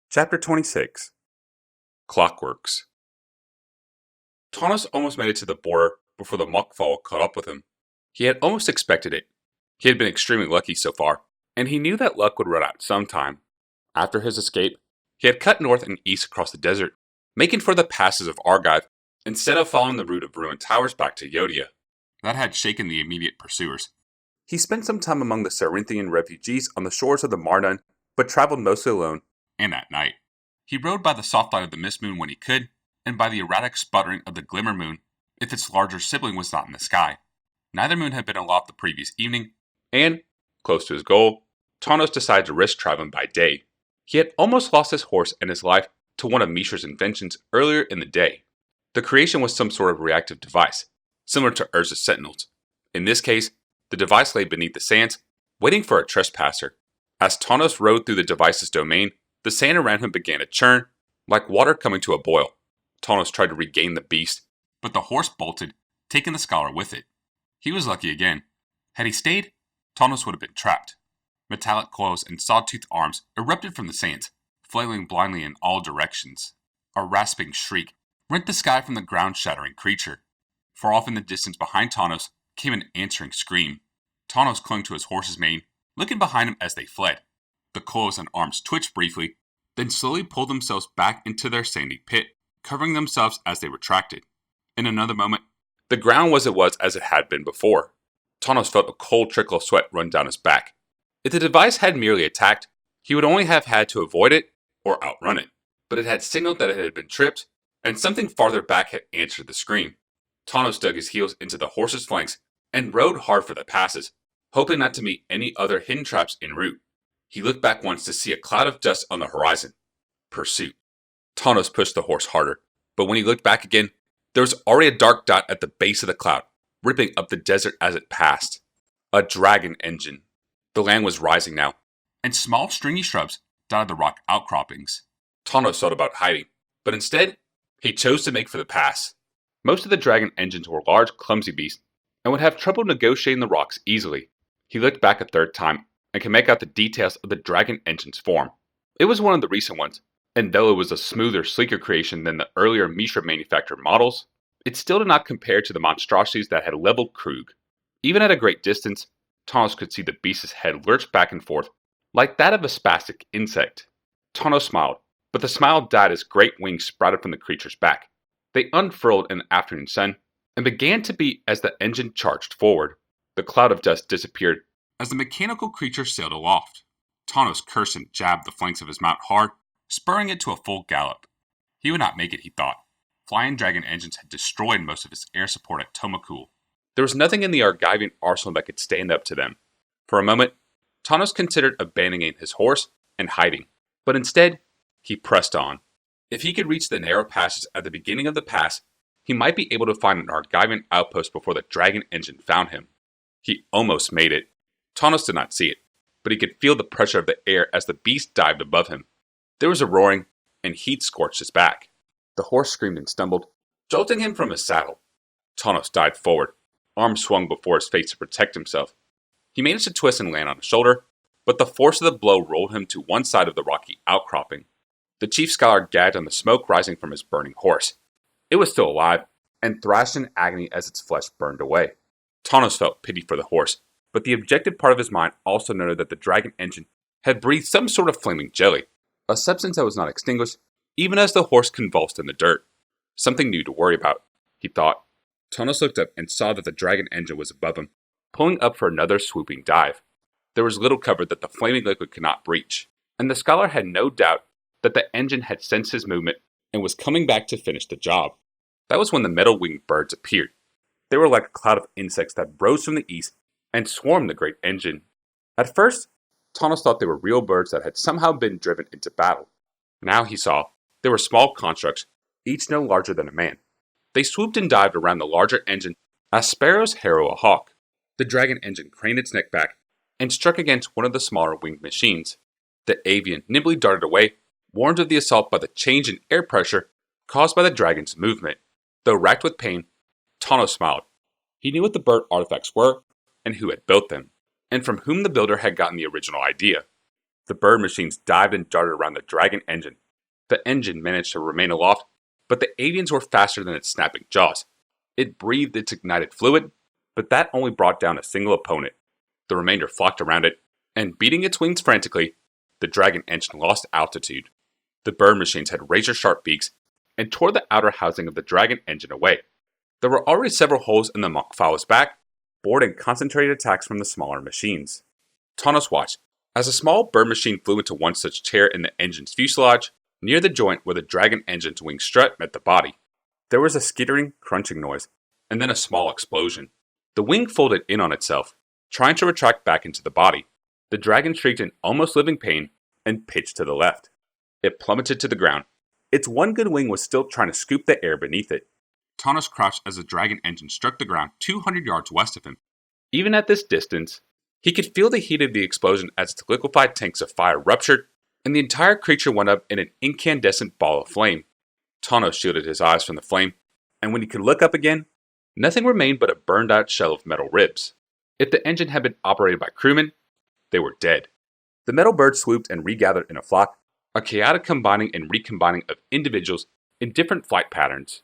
Chapter 26 Clockworks. Tantos almost made it to the border before the muckfall caught up with him. He had almost expected it. He had been extremely lucky so far, and he knew that luck would run out sometime. After his escape, he had cut north and east across the desert, making for the passes of Argive instead of following the route of ruined towers back to Yodia. That had shaken the immediate pursuers. He spent some time among the Cerinthian refugees on the shores of the Mardan, but traveled mostly alone, and at night. He rode by the soft light of the mist moon when he could, and by the erratic sputtering of the glimmer moon if its larger sibling was not in the sky. Neither moon had been aloft the previous evening, and, close to his goal, Tantos decided to risk traveling by day. He had almost lost his horse and his life to one of Mishra's inventions earlier in the day. The creation was some sort of reactive device, similar to Ursa's sentinels. In this case, the device lay beneath the sands, waiting for a trespasser. As Tantos rode through the device's domain, the sand around him began to churn, like water coming to a boil. Tantos tried to regain the beast, but the horse bolted, taking the scholar with it. He was lucky again. Had he stayed, Tantos would have been trapped. Metallic coils and sawtoothed arms erupted from the sands, flailing blindly in all directions. A rasping shriek rent the sky from the ground-shattering creature. Far off in the distance behind Tantos came an answering scream. Tantos clung to his horse's mane, looking behind him as they fled. The coils and arms twitched briefly, then slowly pulled themselves back into their sandy pit, covering themselves as they retracted. In another moment, the ground was as it had been before. Tantos felt a cold trickle of sweat run down his back. If the device had merely attacked, he would only have had to avoid it or outrun it. But it had signaled that it had been tripped, and something farther back had answered the scream. Tantos dug his heels into the horse's flanks and rode hard for the passes, hoping not to meet any other hidden traps en route. He looked back once to see a cloud of dust on the horizon. Pursuit. Tantos pushed the horse harder, but when he looked back again, there was already a dark dot at the base of the cloud, ripping up the desert as it passed. A dragon engine. The land was rising now, and small stringy shrubs dotted the rock outcroppings. Tantos thought about hiding, but instead, he chose to make for the pass. Most of the dragon engines were large, clumsy beasts, and would have trouble negotiating the rocks easily. He looked back a third time, and could make out the details of the dragon engine's form. It was one of the recent ones, and though it was a smoother, sleeker creation than the earlier Mishra manufactured models, it still did not compare to the monstrosities that had leveled Krug. Even at a great distance, Tantos could see the beast's head lurch back and forth, like that of a spastic insect. Tantos smiled, but the smile died as great wings sprouted from the creature's back. They unfurled in the afternoon sun, and began to beat as the engine charged forward. The cloud of dust disappeared as the mechanical creature sailed aloft. Tantos cursed and jabbed the flanks of his mount hard, spurring it to a full gallop. He would not make it, he thought. Flying dragon engines had destroyed most of his air support at Tomakul. There was nothing in the Argivian arsenal that could stand up to them. For a moment, Tantos considered abandoning his horse and hiding, but instead, he pressed on. If he could reach the narrow passages at the beginning of the pass, he might be able to find an Argivian outpost before the dragon engine found him. He almost made it. Tantos did not see it, but he could feel the pressure of the air as the beast dived above him. There was a roaring, and heat scorched his back. The horse screamed and stumbled, jolting him from his saddle. Tantos dived forward, arms swung before his face to protect himself. He managed to twist and land on his shoulder, but the force of the blow rolled him to one side of the rocky outcropping. The chief scholar gagged on the smoke rising from his burning horse. It was still alive, and thrashed in agony as its flesh burned away. Tantos felt pity for the horse, but the objective part of his mind also noted that the dragon engine had breathed some sort of flaming jelly, a substance that was not extinguished, even as the horse convulsed in the dirt. Something new to worry about, he thought. Tantos looked up and saw that the dragon engine was above him, pulling up for another swooping dive. There was little cover that the flaming liquid could not breach, and the scholar had no doubt that the engine had sensed his movement and was coming back to finish the job. That was when the metal-winged birds appeared. They were like a cloud of insects that rose from the east and swarmed the great engine. At first, Tantos thought they were real birds that had somehow been driven into battle. Now he saw they were small constructs, each no larger than a man. They swooped and dived around the larger engine as sparrows harrow a hawk. The dragon engine craned its neck back and struck against one of the smaller winged machines. The avian nimbly darted away, warned of the assault by the change in air pressure caused by the dragon's movement. Though racked with pain, Tantos smiled. He knew what the bird artifacts were and who had built them, and from whom the builder had gotten the original idea. The bird machines dived and darted around the dragon engine. The engine managed to remain aloft, but the avians were faster than its snapping jaws. It breathed its ignited fluid, but that only brought down a single opponent. The remainder flocked around it, and beating its wings frantically, the dragon engine lost altitude. The bird machines had razor-sharp beaks and tore the outer housing of the dragon engine away. There were already several holes in the Mokfal's back, bored and concentrated attacks from the smaller machines. Tantos watched as a small bird machine flew into one such chair in the engine's fuselage, near the joint where the dragon engine's wing strut met the body. There was a skittering, crunching noise, and then a small explosion. The wing folded in on itself, trying to retract back into the body. The dragon shrieked in almost living pain and pitched to the left. It plummeted to the ground. Its one good wing was still trying to scoop the air beneath it. Tantos crouched as the dragon engine struck the ground 200 yards west of him. Even at this distance, he could feel the heat of the explosion as its liquefied tanks of fire ruptured, and the entire creature went up in an incandescent ball of flame. Tantos shielded his eyes from the flame, and when he could look up again, nothing remained but a burned-out shell of metal ribs. If the engine had been operated by crewmen, they were dead. The metal birds swooped and regathered in a flock, a chaotic combining and recombining of individuals in different flight patterns.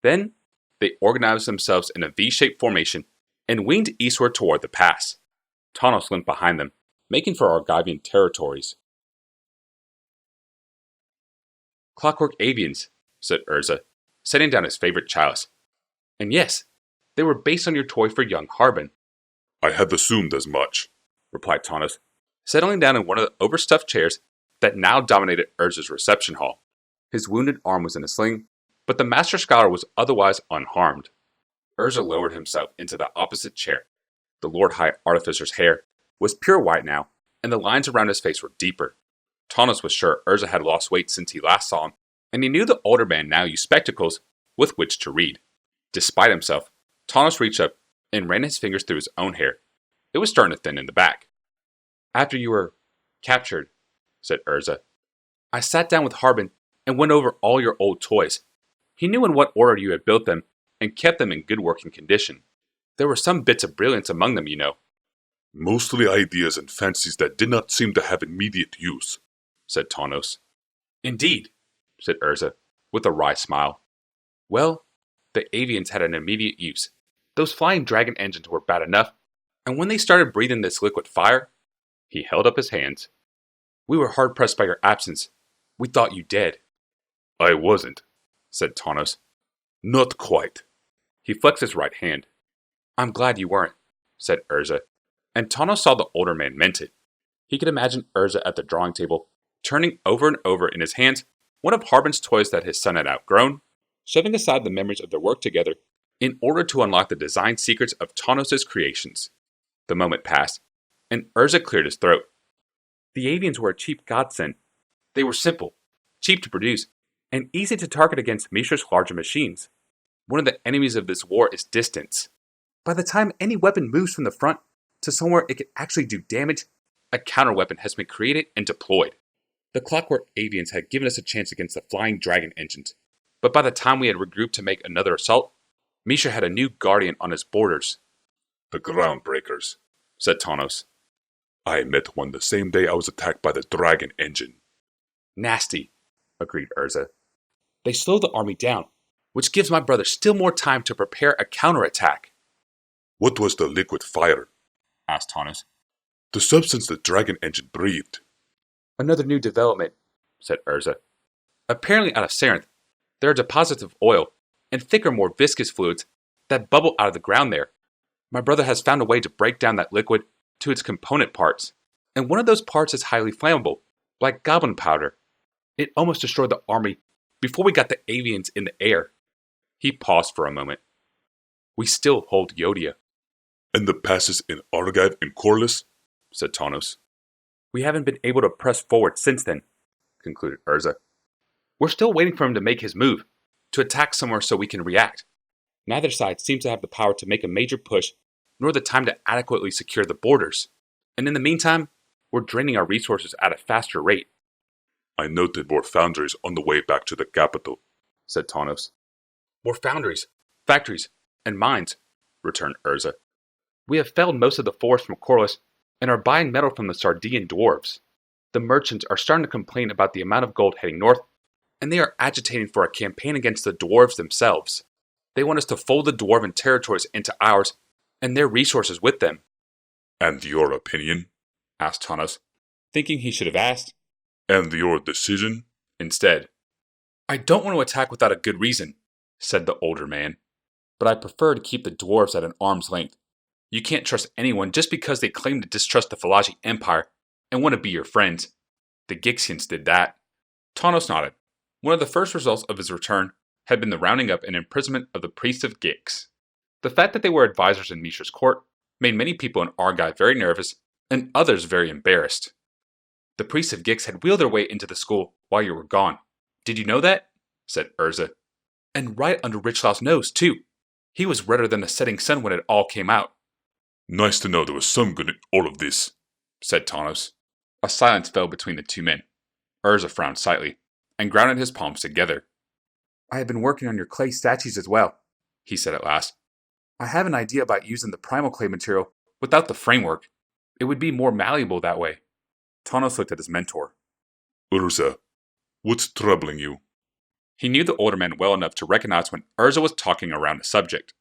Then, they organized themselves in a V-shaped formation and winged eastward toward the pass. Tantos limped behind them, making for Argivian territories. "Clockwork avians," said Ursa, setting down his favorite chalice. "And yes, they were based on your toy for young Harbin." "I had assumed as much," replied Tantos, settling down in one of the overstuffed chairs that now dominated Ursa's reception hall. His wounded arm was in a sling, but the Master Scholar was otherwise unharmed. Ursa lowered himself into the opposite chair. The Lord High Artificer's hair was pure white now, and the lines around his face were deeper. Tantos was sure Ursa had lost weight since he last saw him, and he knew the older man now used spectacles with which to read. Despite himself, Tantos reached up and ran his fingers through his own hair. It was starting to thin in the back. "After you were captured," said Ursa, "I sat down with Harbin and went over all your old toys. He knew in what order you had built them and kept them in good working condition. There were some bits of brilliance among them, you know." "Mostly ideas and fancies that did not seem to have immediate use," said Tantos. "Indeed," said Ursa, with a wry smile. "Well, the avians had an immediate use. Those flying dragon engines were bad enough, and when they started breathing this liquid fire," he held up his hands, "we were hard-pressed by your absence. We thought you dead." "I wasn't," said Tantos. "Not quite." He flexed his right hand. "I'm glad you weren't," said Ursa, and Tantos saw the older man meant it. He could imagine Ursa at the drawing table, turning over and over in his hands one of Harbin's toys that his son had outgrown, shoving aside the memories of their work together in order to unlock the design secrets of Tantos' creations. The moment passed, and Ursa cleared his throat. "The avians were a cheap godsend. They were simple, cheap to produce, and easy to target against Mishra's larger machines. One of the enemies of this war is distance. By the time any weapon moves from the front to somewhere it can actually do damage, a counterweapon has been created and deployed. The Clockwork avians had given us a chance against the flying dragon engines, but by the time we had regrouped to make another assault, Mishra had a new guardian on his borders." "The Groundbreakers," said Tantos. "I met one the same day I was attacked by the dragon engine." "Nasty," agreed Ursa. "They slow the army down, which gives my brother still more time to prepare a counterattack." "What was the liquid fire?" asked Tantos. "The substance the dragon engine breathed." "Another new development," said Ursa. "Apparently out of Sarenth, there are deposits of oil and thicker, more viscous fluids that bubble out of the ground there. My brother has found a way to break down that liquid to its component parts, and one of those parts is highly flammable, like goblin powder. It almost destroyed the army before we got the avians in the air." He paused for a moment. "We still hold Yodia." "And the passes in Argive and Corliss?" said Tantos. "We haven't been able to press forward since then," concluded Ursa. "We're still waiting for him to make his move, to attack somewhere so we can react. Neither side seems to have the power to make a major push, nor the time to adequately secure the borders. And in the meantime, we're draining our resources at a faster rate." "I noted more foundries on the way back to the capital," said Tantos. "More foundries, factories, and mines," returned Ursa. "We have felled most of the forest from Corliss and are buying metal from the Sardian dwarves." The merchants are starting to complain about the amount of gold heading north, and they are agitating for a campaign against the dwarves themselves. They want us to fold the dwarven territories into ours, and their resources with them. And your opinion? Asked Tantos, thinking he should have asked. And your decision? Instead, I don't want to attack without a good reason, said the older man, but I prefer to keep the dwarves at an arm's length. You can't trust anyone just because they claim to distrust the Falaji Empire and want to be your friends. The Gixians did that. Tantos nodded. One of the first results of his return had been the rounding up and imprisonment of the priests of Gix. The fact that they were advisors in Mishra's court made many people in Argyve very nervous and others very embarrassed. The priests of Gix had wheeled their way into the school while you were gone. Did you know that? Said Ursa. And right under Richlau's nose, too. He was redder than the setting sun when it all came out. Nice to know there was some good in all of this, said Tantos. A silence fell between the two men. Ursa frowned slightly and grounded his palms together. I have been working on your clay statues as well, he said at last. I have an idea about using the primal clay material without the framework. It would be more malleable that way. Tantos looked at his mentor. Ursa, what's troubling you? He knew the older man well enough to recognize when Ursa was talking around a subject.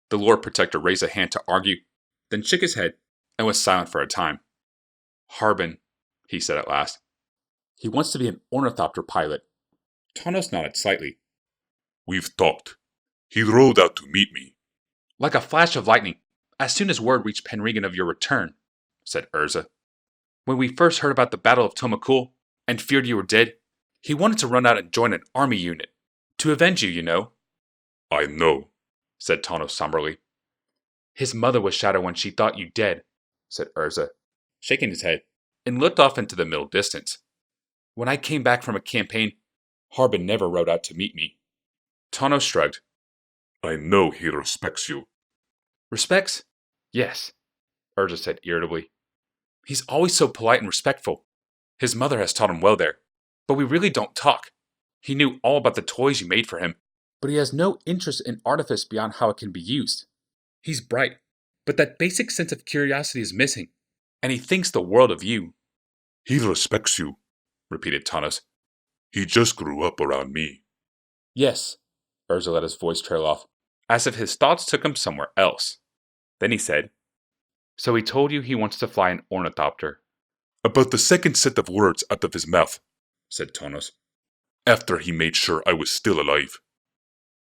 The Lord Protector raised a hand to argue, then shook his head and was silent for a time. Harbin, he said at last. He wants to be an ornithopter pilot. Tantos nodded slightly. We've talked. He rode out to meet me. Like a flash of lightning, as soon as word reached Penregan of your return, said Ursa. When we first heard about the Battle of Tomakul and feared you were dead, he wanted to run out and join an army unit. To avenge you, you know. I know, said Tantos somberly. His mother was shadowed when she thought you dead, said Ursa, shaking his head, and looked off into the middle distance. When I came back from a campaign, Harbin never rode out to meet me. Tantos shrugged. I know he respects you. Respects? Yes, Ursa said irritably. He's always so polite and respectful. His mother has taught him well there, but we really don't talk. He knew all about the toys you made for him, but he has no interest in artifice beyond how it can be used. He's bright, but that basic sense of curiosity is missing, and he thinks the world of you. He respects you, repeated Tantos. He just grew up around me. Yes, Ursa let his voice trail off, as if his thoughts took him somewhere else. Then he said, So he told you he wants to fly an ornithopter. About the second set of words out of his mouth, said Tantos. After he made sure I was still alive.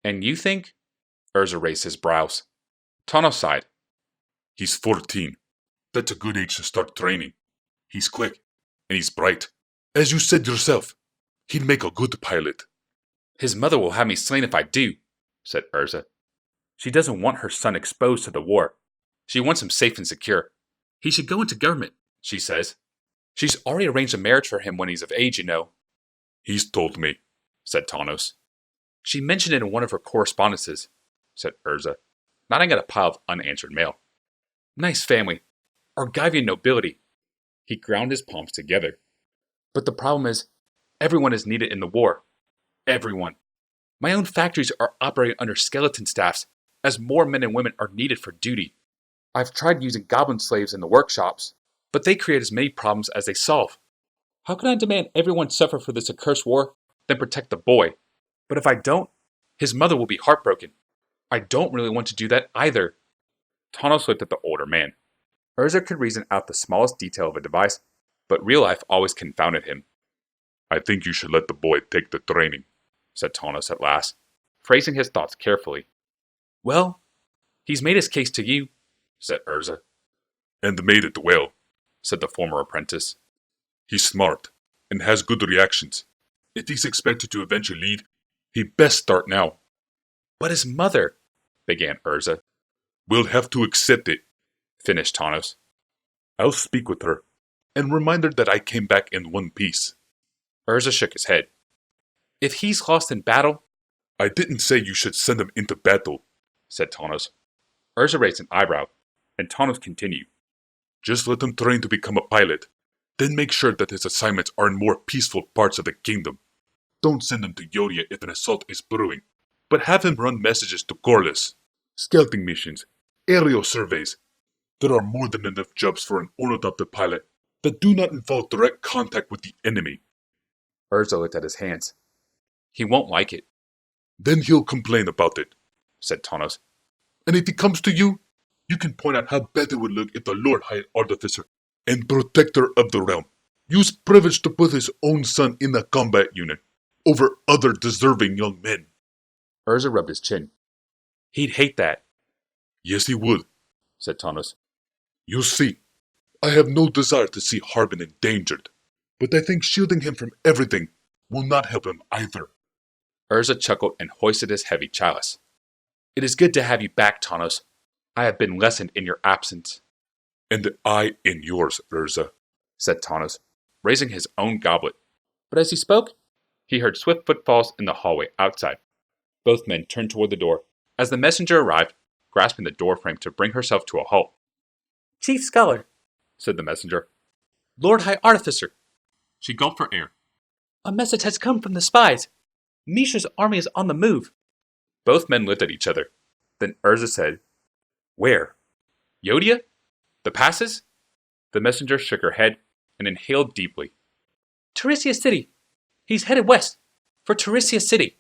And you think? Ursa raised his brows. Tantos sighed. He's 14. That's a good age to start training. He's quick, and he's bright. As you said yourself, he'd make a good pilot. His mother will have me slain if I do, said Ursa. She doesn't want her son exposed to the war. She wants him safe and secure. He should go into government, she says. She's already arranged a marriage for him when he's of age, you know. He's told me, said Tantos. She mentioned it in one of her correspondences, said Ursa, nodding at a pile of unanswered mail. Nice family. Argyvian nobility. He ground his palms together. But the problem is, everyone is needed in the war. Everyone. My own factories are operating under skeleton staffs, as more men and women are needed for duty. I've tried using goblin slaves in the workshops, but they create as many problems as they solve. How can I demand everyone suffer for this accursed war, then protect the boy? But if I don't, his mother will be heartbroken. I don't really want to do that either. Tantos looked at the older man. Ursa could reason out the smallest detail of a device, but real life always confounded him. I think you should let the boy take the training, said Tantos at last, phrasing his thoughts carefully. Well, he's made his case to you, said Ursa. And made it well, said the former apprentice. He's smart, and has good reactions. If he's expected to eventually lead, he'd best start now. But his mother, began Ursa. We'll have to accept it, finished Tantos. I'll speak with her, and remind her that I came back in one piece. Ursa shook his head. If he's lost in battle... I didn't say you should send him into battle, said Tantos. Ursa raised an eyebrow, and Tantos continued. Just let him train to become a pilot. Then make sure that his assignments are in more peaceful parts of the kingdom. Don't send him to Yodia if an assault is brewing, but have him run messages to Corliss, scouting missions, aerial surveys. There are more than enough jobs for an ornithopter pilot that do not involve direct contact with the enemy. Ursa looked at his hands. He won't like it, Then he'll complain about it. said Tantos. And if he comes to you, you can point out how bad it would look if the Lord High Artificer and Protector of the Realm used privilege to put his own son in the combat unit over other deserving young men. Ursa rubbed his chin. He'd hate that, Yes, he would. said Tantos. You see, I have no desire to see Harbin endangered, but I think shielding him from everything will not help him either. Ursa chuckled and hoisted his heavy chalice. It is good to have you back, Tantos. I have been lessened in your absence. And I in yours, Ursa, said Tantos, raising his own goblet. But as he spoke, he heard swift footfalls in the hallway outside. Both men turned toward the door as the messenger arrived, grasping the doorframe to bring herself to a halt. Chief Scholar, said the messenger. Lord High Artificer. She gulped for air. A message has come from the spies. Misha's army is on the move. Both men looked at each other. Then Ursa said, Where? Yodia? The passes? The messenger shook her head and inhaled deeply. Teresia City. He's headed west for Teresia City.